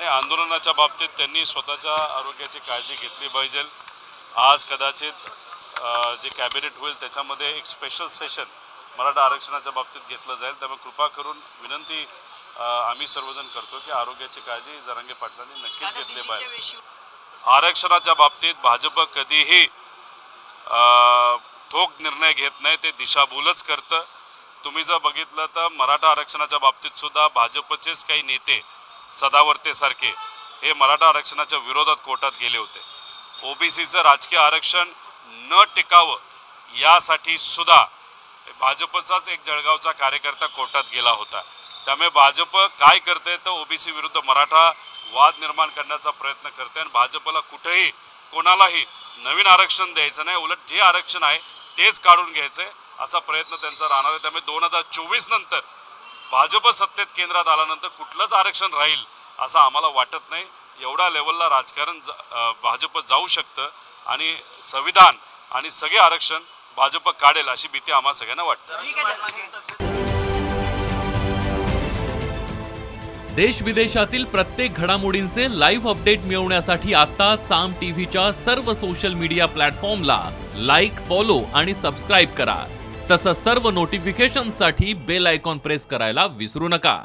नाही, आंदोलनाच्या बाबतीत त्यांनी स्वतःच्या आरोग्याची काळजी घेतली पाहिजे। आज कदाचित जे कॅबिनेट होईल त्याच्यामध्ये एक स्पेशल सेशन मराठा आरक्षणाच्या बाबतीत घेतलं जाईल। त्यामुळे कृपा करून विनंती आम्ही सर्वजण करतो की आरोग्याची काळजी जरांगे पाटलांनी नक्कीच घेतली पाहिजे। आरक्षणाच्या बाबतीत भाजप कधीही ठोक निर्णय घेत नाही, ते दिशाभूलच करतं। तुम्ही जर बघितलं तर मराठा आरक्षणाच्या बाबतीत सुद्धा भाजपचेच काही नेते सदावर्ते सारखे हे मराठा आरक्षणाच्या विरोधात कोर्टात गेले होते। ओबीसीचं राजकीय आरक्षण न टिकावं यासाठी सुद्धा भाजपचाच एक जळगावचा कार्यकर्ता कोर्टात गेला होता। त्यामुळे भाजप काय करते तर ओबीसी विरुद्ध मराठा वाद निर्माण करण्याचा प्रयत्न करते आणि भाजपला कुठेही कोणालाही नवीन आरक्षण द्यायचं नाही, उलट जे आरक्षण आहे तेच काढून घ्यायचंय असा प्रयत्न त्यांचा राहणार आहे। त्यामुळे 2024 नंतर भाजप सत्तेत केंद्रात आल्यानंतर कुठलंच आरक्षण राहील असं आम्हाला वाटत नाही। एवढा लेवलला राजकारण भाजप जाऊ शकतं आणि संविधान आणि सगळे आरक्षण भाजप काढेल अशी भीती आम्हा सगळ्यांना वाटते। देश विदेशातील प्रत्येक घडामोडींचे लाईव्ह अपडेट मिळवण्यासाठी आता साम टीव्हीच्या सर्व सोशल मीडिया प्लॅटफॉर्मला लाईक, फॉलो आणि सबस्क्राईब करा। तसंच सर्व नोटिफिकेशनसाठी बेल आयकॉन प्रेस करायला विसरू नका।